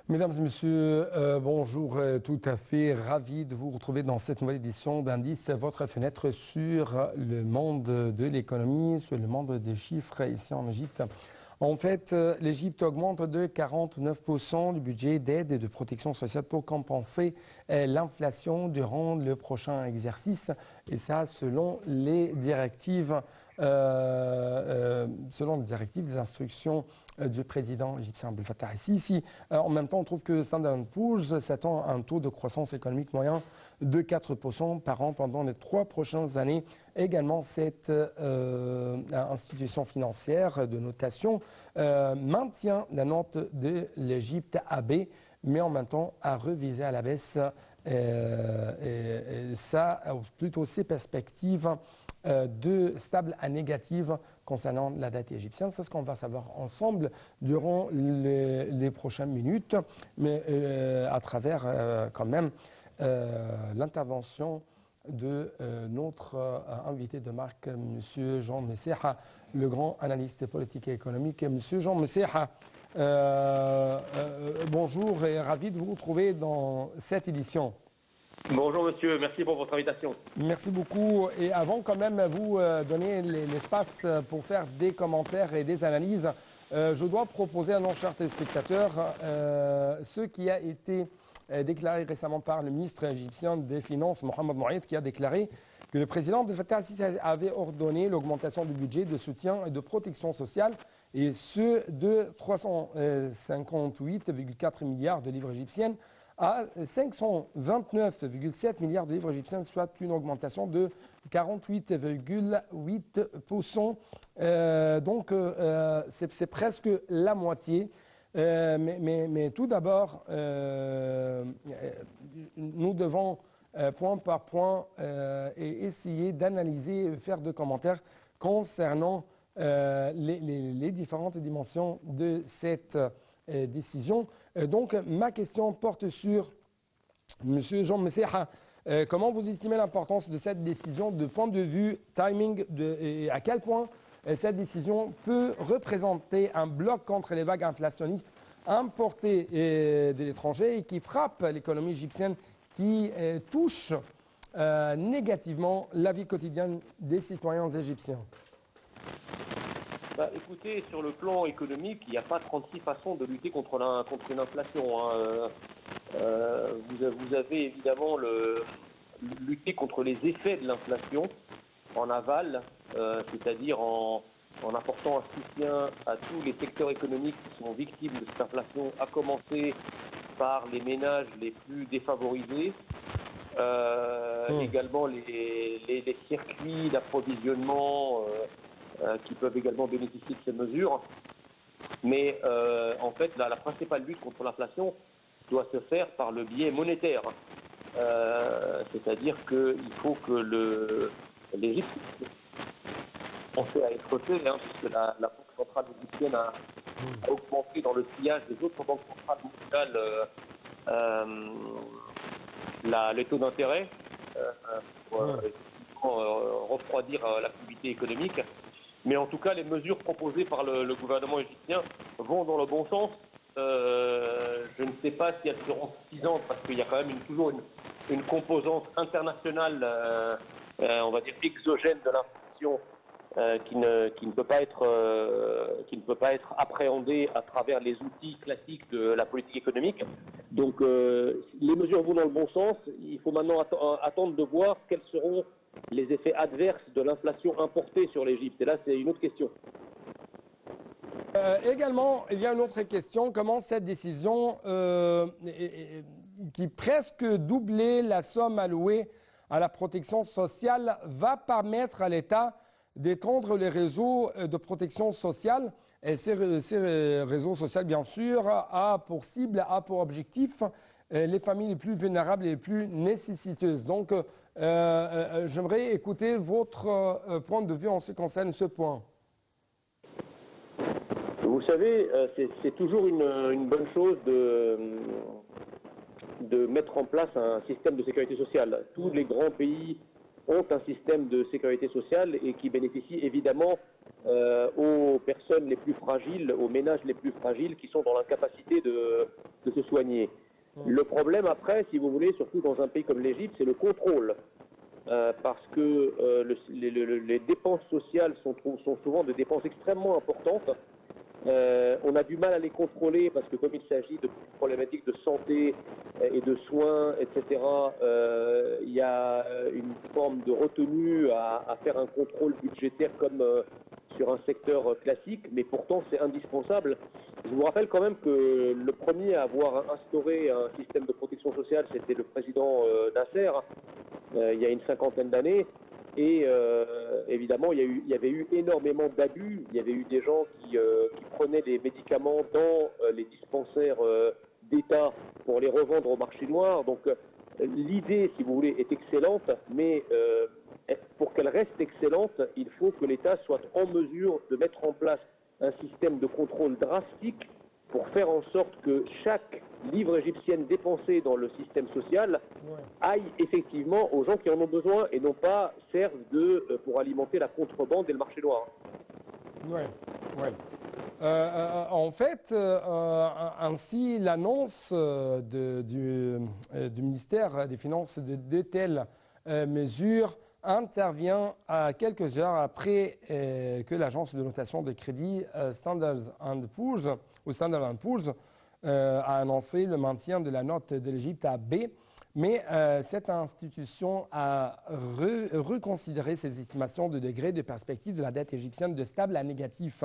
Mesdames et messieurs, bonjour, tout à fait ravi de vous retrouver dans cette nouvelle édition d'Indice, votre fenêtre sur le monde de l'économie, sur le monde des chiffres ici en Égypte. En fait, l'Égypte augmente de 49% du budget d'aide et de protection sociale pour compenser l'inflation durant le prochain exercice, et ça selon les directives, des instructions du président égyptien Abdel Fattah el-Sisi. En même temps, on trouve que Standard & Poor's s'attend à un taux de croissance économique moyen de 4% par an pendant les 3 prochaines années. Également, cette institution financière de notation maintient la note de l'Égypte AB, mais en même temps a revisé à la baisse ça, plutôt ses perspectives de stable à négative concernant la dette égyptienne. C'est ce qu'on va savoir ensemble durant les prochaines minutes, mais à travers quand même l'intervention de notre invité de marque, M. Jean Messeha, le grand analyste politique et économique. M. Jean Messeha, bonjour et ravi de vous retrouver dans cette édition. Bonjour monsieur, merci pour votre invitation. Merci beaucoup. Et avant quand même vous donner l'espace pour faire des commentaires et des analyses, je dois proposer à nos chers téléspectateurs ce qui a été déclaré récemment par le ministre égyptien des Finances, Mohamed Moaïd, qui a déclaré que le président Abdel Fattah el-Sisi avait ordonné l'augmentation du budget de soutien et de protection sociale, et ce de 358,4 milliards de livres égyptiennes à 529,7 milliards de livres égyptiennes, soit une augmentation de 48,8%. Donc, c'est presque la moitié. Mais tout d'abord, nous devons, point par point, essayer d'analyser, faire des commentaires concernant les différentes dimensions de cette décision. Donc, ma question porte sur M. Jean Messeha. Comment vous estimez l'importance de cette décision de point de vue timing et à quel point cette décision peut représenter un bloc contre les vagues inflationnistes importées de l'étranger et qui frappent l'économie égyptienne, qui touchent négativement la vie quotidienne des citoyens égyptiens? Écoutez, sur le plan économique, il n'y a pas 36 façons de lutter contre l'inflation. Vous avez évidemment lutter contre les effets de l'inflation en aval, c'est-à-dire en apportant un soutien à tous les secteurs économiques qui sont victimes de cette inflation, à commencer par les ménages les plus défavorisés, également les circuits d'approvisionnement qui peuvent également bénéficier de ces mesures. Mais en fait, la principale lutte contre l'inflation doit se faire par le biais monétaire. C'est-à-dire qu'il faut que l'Égypte commence à être fait, puisque la Banque centrale égyptienne a augmenté dans le sillage des autres banques centrales mondiales les taux d'intérêt pour refroidir l'activité économique. Mais en tout cas, les mesures proposées par le gouvernement égyptien vont dans le bon sens. Je ne sais pas si elles seront suffisantes parce qu'il y a quand même toujours une composante internationale, on va dire exogène de l'inflation, qui ne peut pas être appréhendée à travers les outils classiques de la politique économique. Donc les mesures vont dans le bon sens. Il faut maintenant attendre de voir quels seront les effets adverses de l'inflation importée sur l'Égypte. Et là, c'est une autre question. Également, il y a une autre question. Comment cette décision, qui presque doublait la somme allouée à la protection sociale, va permettre à l'État d'étendre les réseaux de protection sociale? Et ces réseaux sociaux, bien sûr, a pour cible, a pour objectif les familles les plus vulnérables et les plus nécessiteuses. Donc, j'aimerais écouter votre point de vue en ce qui concerne ce point. Vous savez, c'est toujours une bonne chose de mettre en place un système de sécurité sociale. Tous les grands pays ont un système de sécurité sociale et qui bénéficient évidemment aux personnes les plus fragiles, aux ménages les plus fragiles qui sont dans l'incapacité de se soigner. Le problème après, si vous voulez, surtout dans un pays comme l'Égypte, c'est le contrôle. Parce que les dépenses sociales sont souvent des dépenses extrêmement importantes. On a du mal à les contrôler parce que comme il s'agit de problématiques de santé et de soins, etc., il y a une forme de retenue à faire un contrôle budgétaire comme sur un secteur classique, mais pourtant c'est indispensable. Je vous rappelle quand même que le premier à avoir instauré un système de protection sociale, c'était le président Nasser, il y a une cinquantaine d'années. Et évidemment, il y avait eu énormément d'abus. Il y avait eu des gens qui prenaient des médicaments dans les dispensaires d'État pour les revendre au marché noir. Donc l'idée, si vous voulez, est excellente, mais pour qu'elle reste excellente, il faut que l'État soit en mesure de mettre en place un système de contrôle drastique pour faire en sorte que chaque livre égyptienne dépensé dans le système social aille effectivement aux gens qui en ont besoin et non pas serve pour alimenter la contrebande et le marché noir. Oui, oui. En fait, ainsi, l'annonce du ministère des Finances de telles mesures intervient à quelques heures après que l'agence de notation de crédit Standard & Poor's a annoncé le maintien de la note de l'Égypte à B. Mais cette institution a reconsidéré ses estimations de degré de perspective de la dette égyptienne de stable à négatif.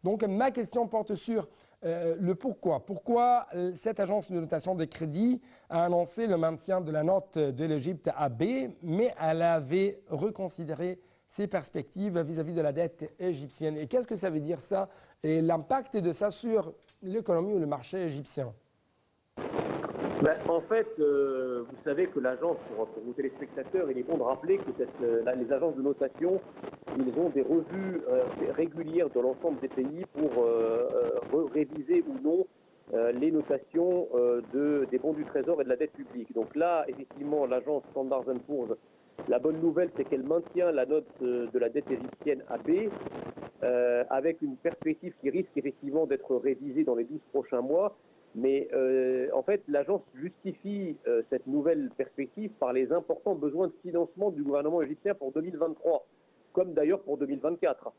Donc ma question porte sur le pourquoi. Pourquoi cette agence de notation de crédit a annoncé le maintien de la note de l'Égypte à B, mais elle avait reconsidéré ses perspectives vis-à-vis de la dette égyptienne. Et qu'est-ce que ça veut dire ça et l'impact de ça sur l'économie ou le marché égyptien? En fait, vous savez que l'agence, pour vos téléspectateurs, il est bon de rappeler que les agences de notation, ils ont des revues régulières de l'ensemble des pays pour réviser ou non les notations des bons du Trésor et de la dette publique. Donc là, effectivement, l'agence Standard & Poor's, la bonne nouvelle, c'est qu'elle maintient la note de la dette égyptienne à B, avec une perspective qui risque effectivement d'être révisée dans les 12 prochains mois. Mais en fait, l'agence justifie cette nouvelle perspective par les importants besoins de financement du gouvernement égyptien pour 2023, comme d'ailleurs pour 2024,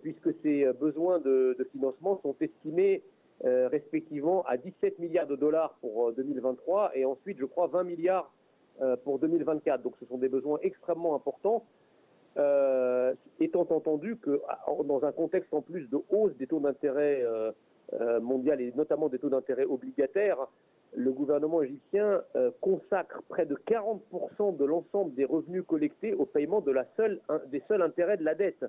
puisque ces besoins de financement sont estimés respectivement à 17 milliards de dollars pour 2023 et ensuite, je crois, 20 milliards pour 2024. Donc ce sont des besoins extrêmement importants, étant entendu que dans un contexte en plus de hausse des taux d'intérêt mondial et notamment des taux d'intérêt obligataires, le gouvernement égyptien consacre près de 40% de l'ensemble des revenus collectés au paiement des seuls intérêts de la dette.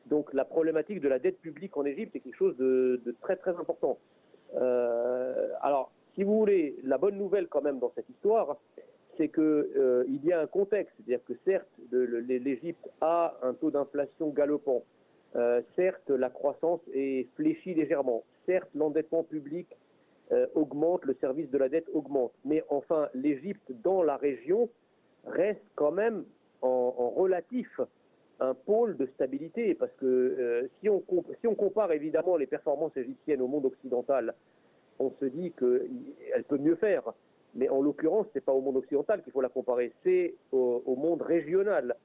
Donc la problématique de la dette publique en Égypte est quelque chose de très très important. Alors, si vous voulez, la bonne nouvelle quand même dans cette histoire, c'est qu'il y a un contexte, c'est-à-dire que certes, l'Égypte a un taux d'inflation galopant, certes, la croissance est fléchie légèrement, certes, l'endettement public augmente, le service de la dette augmente, mais enfin, l'Égypte dans la région reste quand même en relatif un pôle de stabilité, parce que si on compare évidemment les performances égyptiennes au monde occidental, on se dit qu'elle peut mieux faire. Mais en l'occurrence, ce n'est pas au monde occidental qu'il faut la comparer, c'est au monde régional.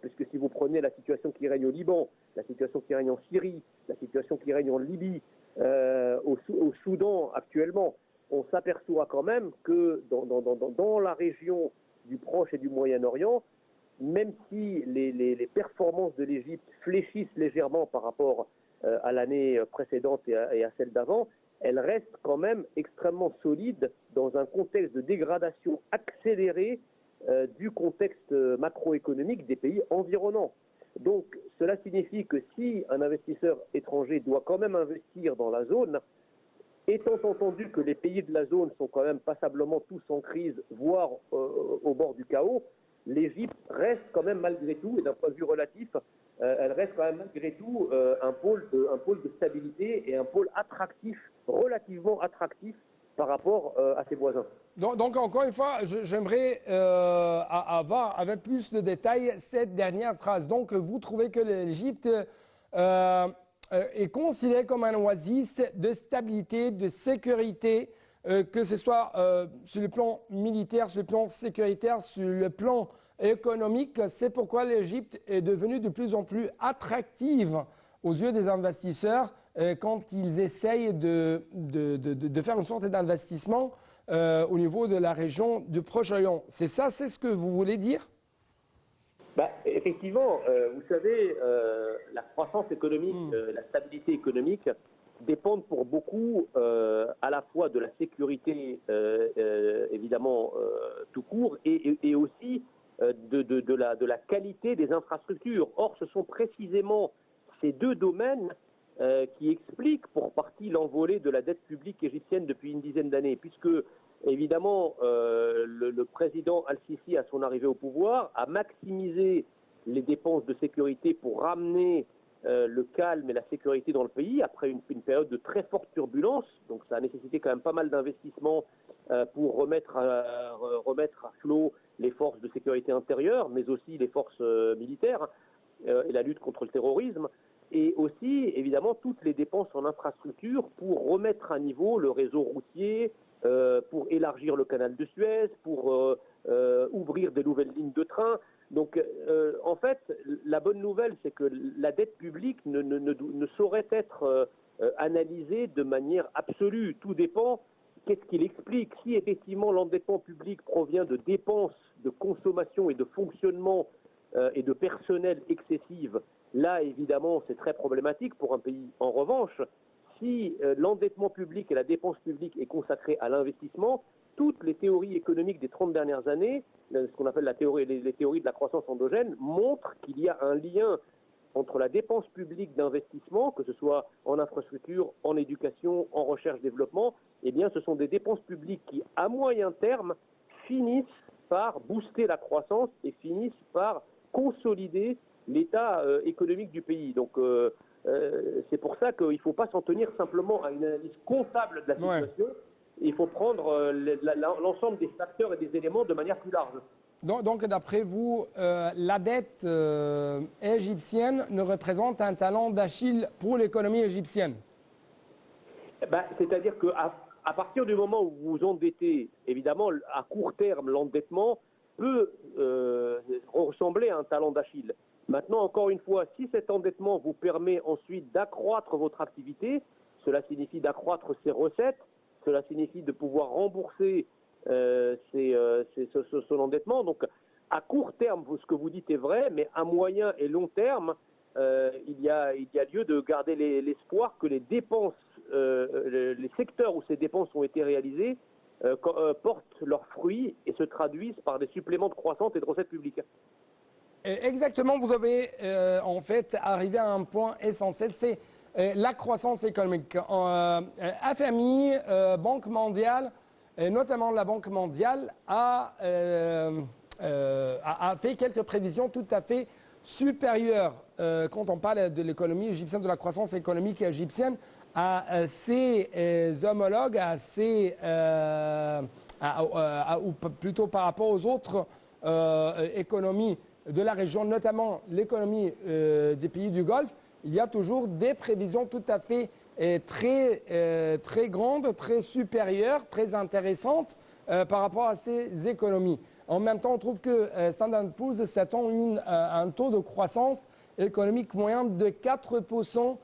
Puisque si vous prenez la situation qui règne au Liban, la situation qui règne en Syrie, la situation qui règne en Libye, au Soudan actuellement, on s'aperçoit quand même que dans la région du Proche et du Moyen-Orient, même si les performances de l'Égypte fléchissent légèrement par rapport à l'année précédente et à celle d'avant, elles restent quand même extrêmement solides dans un contexte de dégradation accélérée du contexte macroéconomique des pays environnants. Donc cela signifie que si un investisseur étranger doit quand même investir dans la zone, étant entendu que les pays de la zone sont quand même passablement tous en crise, voire au bord du chaos, l'Égypte reste quand même malgré tout, et d'un point de vue relatif, elle reste quand même malgré tout un pôle de stabilité et un pôle attractif, relativement attractif par rapport à ses voisins. Donc, encore une fois, j'aimerais avoir avec plus de détails cette dernière phrase. Donc, vous trouvez que l'Égypte est considérée comme un oasis de stabilité, de sécurité, que ce soit sur le plan militaire, sur le plan sécuritaire, sur le plan économique. C'est pourquoi l'Égypte est devenue de plus en plus attractive aux yeux des investisseurs quand ils essayent de faire une sorte d'investissement au niveau de la région du Proche-Orient. C'est ça, c'est ce que vous voulez dire? Effectivement, vous savez, la croissance économique, la stabilité économique dépendent pour beaucoup à la fois de la sécurité, évidemment, tout court, et aussi de la qualité des infrastructures. Or, ce sont précisément ces deux domaines qui expliquent pour partie l'envolée de la dette publique égyptienne depuis une dizaine d'années, puisque évidemment le président Al-Sisi, à son arrivée au pouvoir, a maximisé les dépenses de sécurité pour ramener le calme et la sécurité dans le pays après une période de très forte turbulence. Donc ça a nécessité quand même pas mal d'investissements pour remettre à flot les forces de sécurité intérieure, mais aussi les forces militaires et la lutte contre le terrorisme. Et aussi, évidemment, toutes les dépenses en infrastructure pour remettre à niveau le réseau routier, pour élargir le canal de Suez, pour ouvrir de nouvelles lignes de train. Donc, en fait, la bonne nouvelle, c'est que la dette publique ne saurait être analysée de manière absolue. Tout dépend. Qu'est-ce qu'il explique? Si effectivement l'endettement public provient de dépenses de consommation et de fonctionnement et de personnel excessives, là, évidemment, c'est très problématique pour un pays. En revanche, si l'endettement public et la dépense publique est consacrée à l'investissement, toutes les théories économiques des 30 dernières années, ce qu'on appelle les théories de la croissance endogène, montrent qu'il y a un lien entre la dépense publique d'investissement, que ce soit en infrastructure, en éducation, en recherche-développement. Eh bien, ce sont des dépenses publiques qui, à moyen terme, finissent par booster la croissance et finissent par consolider l'état économique du pays. Donc, c'est pour ça qu'il ne faut pas s'en tenir simplement à une analyse comptable de la situation. Ouais. Il faut prendre l'ensemble des facteurs et des éléments de manière plus large. Donc d'après vous, la dette égyptienne ne représente un talon d'Achille pour l'économie égyptienne? C'est-à-dire qu'à partir du moment où vous vous endettez, évidemment, à court terme, l'endettement peut ressembler à un talon d'Achille. Maintenant, encore une fois, si cet endettement vous permet ensuite d'accroître votre activité, cela signifie d'accroître ses recettes, cela signifie de pouvoir rembourser son endettement. Donc, à court terme, ce que vous dites est vrai, mais à moyen et long terme, il y a lieu de garder l'espoir que les dépenses, les secteurs où ces dépenses ont été réalisées, portent leurs fruits et se traduisent par des suppléments de croissance et de recettes publiques. Exactement, vous avez en fait arrivé à un point essentiel, c'est la croissance économique. FMI, Banque mondiale, et notamment la Banque mondiale, a fait quelques prévisions tout à fait supérieures quand on parle de l'économie égyptienne, de la croissance économique égyptienne, à ses homologues, ou plutôt par rapport aux autres économies de la région, notamment l'économie des pays du Golfe. Il y a toujours des prévisions tout à fait très grandes, très supérieures, très intéressantes par rapport à ces économies. En même temps, on trouve que Standard & Poor's s'attend un taux de croissance économique moyen de 4%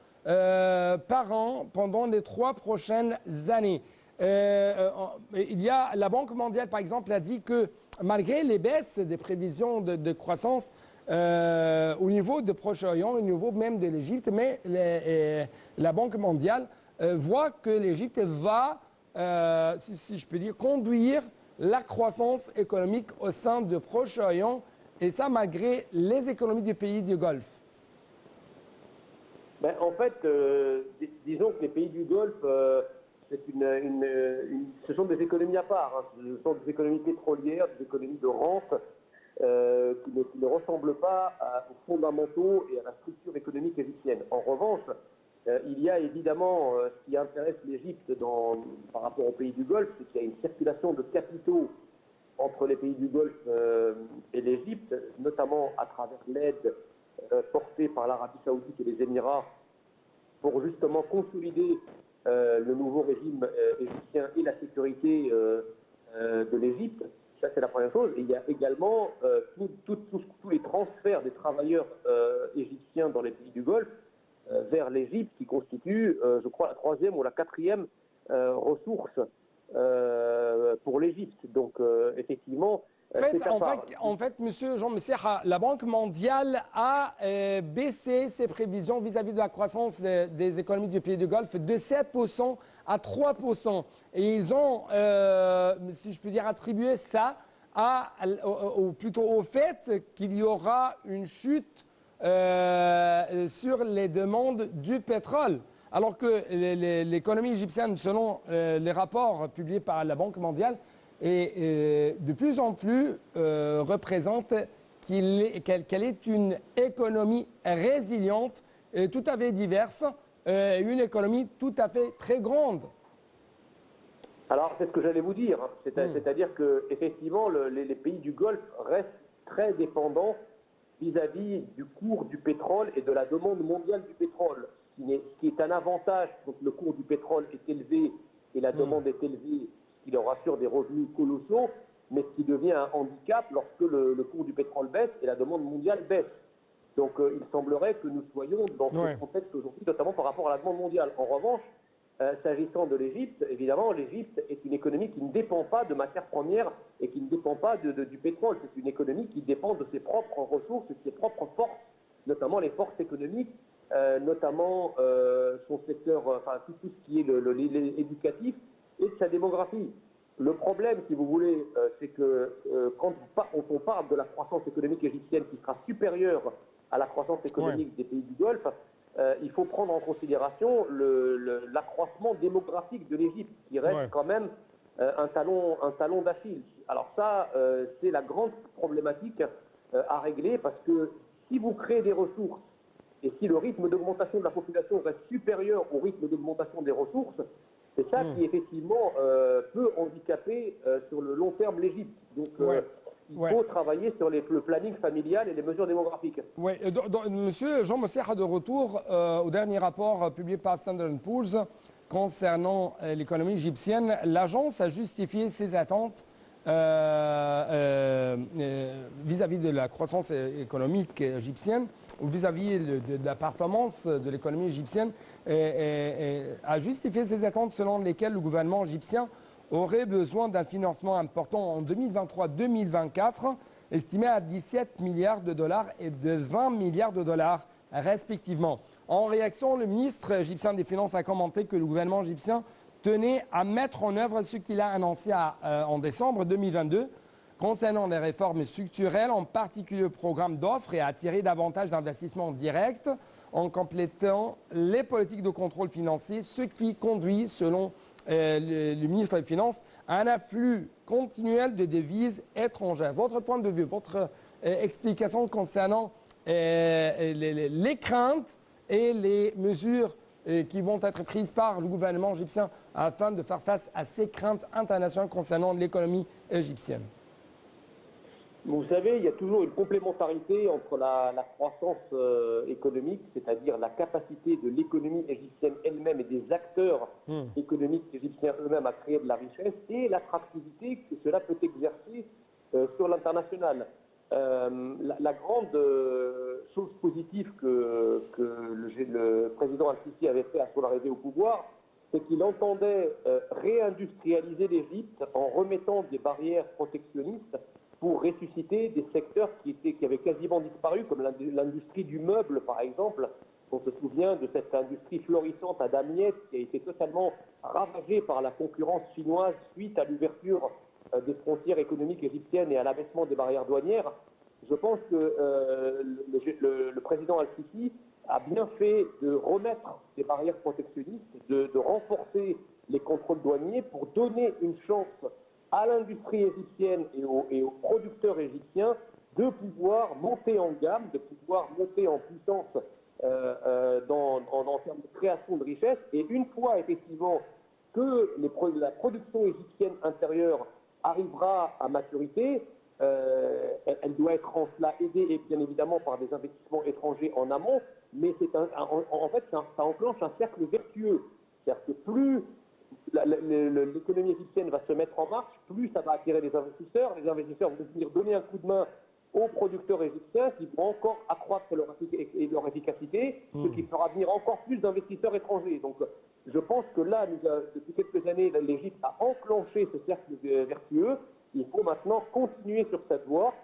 par an pendant les 3 prochaines années. Il y a la Banque mondiale, par exemple, a dit que malgré les baisses des prévisions de croissance au niveau de Proche-Orient, au niveau même de l'Égypte, mais la Banque mondiale voit que l'Égypte va, si je peux dire, conduire la croissance économique au sein de Proche-Orient, et ça malgré les économies du pays du Golfe. En fait, disons que les pays du Golfe, ce sont des économies à part. Hein. Ce sont des économies pétrolières, des économies de rente qui ne ressemblent pas aux fondamentaux et à la structure économique égyptienne. En revanche, Il y a évidemment ce qui intéresse l'Égypte par rapport aux pays du Golfe, c'est qu'il y a une circulation de capitaux entre les pays du Golfe et l'Égypte, notamment à travers l'aide portée par l'Arabie Saoudite et les Émirats pour justement consolider le nouveau régime égyptien et la sécurité de l'Égypte. Ça, c'est la première chose. Et il y a également tous les transferts des travailleurs égyptiens dans les pays du Golfe vers l'Égypte, qui constitue, je crois, la troisième ou la quatrième ressource pour l'Égypte. Donc, effectivement, En fait, Monsieur Jean Messiha, la Banque mondiale a baissé ses prévisions vis-à-vis de la croissance des économies du pays du Golfe de 7% à 3%. Et ils ont, si je peux dire, attribué ça plutôt au fait qu'il y aura une chute sur les demandes du pétrole. Alors que l'économie égyptienne, selon les rapports publiés par la Banque mondiale, et de plus en plus représente qu'elle est une économie résiliente, tout à fait diverse, une économie tout à fait très grande. Alors, c'est ce que j'allais vous dire. C'est-à-dire qu'effectivement, les pays du Golfe restent très dépendants vis-à-vis du cours du pétrole et de la demande mondiale du pétrole, ce qui est un avantage quand le cours du pétrole est élevé et la demande est élevée, qui leur assure des revenus colossaux, mais ce qui devient un handicap lorsque le cours du pétrole baisse et la demande mondiale baisse. Donc il semblerait que nous soyons dans ce contexte aujourd'hui, notamment par rapport à la demande mondiale. En revanche, s'agissant de l'Égypte, évidemment, l'Égypte est une économie qui ne dépend pas de matières premières et qui ne dépend pas du pétrole. C'est une économie qui dépend de ses propres ressources et de ses propres forces, notamment les forces économiques, notamment son secteur, enfin tout ce qui est l'éducatif, et de sa démographie. Le problème, si vous voulez, c'est que quand on parle de la croissance économique égyptienne qui sera supérieure à la croissance économique des pays du Golfe, il faut prendre en considération l'accroissement démographique de l'Égypte, qui reste quand même un talon d'Achille. Alors ça, c'est la grande problématique à régler, parce que si vous créez des ressources, et si le rythme d'augmentation de la population reste supérieur au rythme d'augmentation des ressources, c'est ça qui, effectivement, peut handicaper sur le long terme l'Égypte. Donc, il faut travailler sur le planning familial et les mesures démographiques. Oui, Monsieur Jean Messiha, de retour au dernier rapport publié par Standard & Poor's concernant l'économie égyptienne, l'agence a justifié ses attentes vis-à-vis de la croissance économique égyptienne ou vis-à-vis de la performance de l'économie égyptienne, a justifié ses attentes selon lesquelles le gouvernement égyptien aurait besoin d'un financement important en 2023-2024, estimé à 17 milliards de dollars et de 20 milliards de dollars respectivement. En réaction, le ministre égyptien des Finances a commenté que le gouvernement égyptien tenait à mettre en œuvre ce qu'il a annoncé en décembre 2022 concernant les réformes structurelles, en particulier le programme d'offres, et à attirer davantage d'investissements directs en complétant les politiques de contrôle financier, ce qui conduit, selon le ministre des Finances, à un afflux continuel de devises étrangères. Votre point de vue, votre explication concernant les craintes et les mesures qui vont être prises par le gouvernement égyptien afin de faire face à ces craintes internationales concernant l'économie égyptienne. Vous savez, il y a toujours une complémentarité entre la croissance économique, c'est-à-dire la capacité de l'économie égyptienne elle-même et des acteurs économiques égyptiens eux-mêmes à créer de la richesse, et l'attractivité que cela peut exercer sur l'international. La grande chose positive que le président Al-Sisi avait fait à son arrivée au pouvoir, c'est qu'il entendait réindustrialiser l'Égypte en remettant des barrières protectionnistes pour ressusciter des secteurs qui avaient quasiment disparu, comme l'industrie du meuble, par exemple. On se souvient de cette industrie florissante à Damiette qui a été totalement ravagée par la concurrence chinoise suite à l'ouverture des frontières économiques égyptiennes et à l'abaissement des barrières douanières. Je pense que le président Al-Sisi a bien fait de remettre des barrières protectionnistes, de renforcer les contrôles douaniers pour donner une chance à l'industrie égyptienne et aux producteurs égyptiens de pouvoir monter en gamme, de pouvoir monter en puissance en termes de création de richesse. Et une fois effectivement que la production égyptienne intérieure arrivera à maturité, elle doit être en cela aidée et bien évidemment par des investissements étrangers en amont, mais en fait ça enclenche un cercle vertueux. C'est-à-dire que plus l'économie égyptienne va se mettre en marche, plus ça va attirer les investisseurs vont venir donner un coup de main aux producteurs égyptiens qui vont encore accroître leur efficacité, ce qui fera venir encore plus d'investisseurs étrangers. Donc je pense que là, depuis quelques années, l'Égypte a enclenché ce cercle vertueux. Il faut maintenant continuer sur cette voie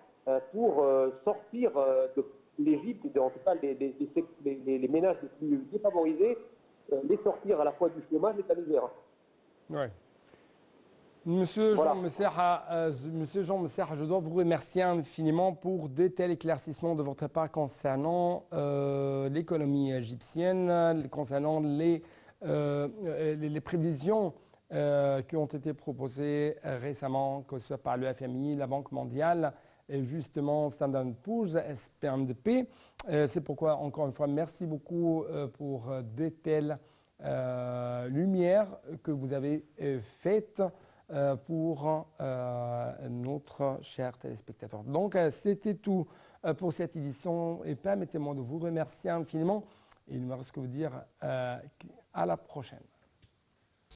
pour sortir de l'Égypte, et en tout cas les ménages les plus défavorisés, les sortir à la fois du chômage et de la misère. Ouais. Monsieur Voilà. Jean Messerha, je dois vous remercier infiniment pour de tels éclaircissements de votre part concernant l'économie égyptienne, concernant les prévisions qui ont été proposées récemment, que ce soit par le FMI, la Banque mondiale, et justement Standard & Poor's, S&P. C'est pourquoi, encore une fois, merci beaucoup pour de telles lumières que vous avez faites pour notre cher téléspectateur. Donc, c'était tout pour cette édition et permettez-moi de vous remercier infiniment. Il ne me reste que vous dire à la prochaine.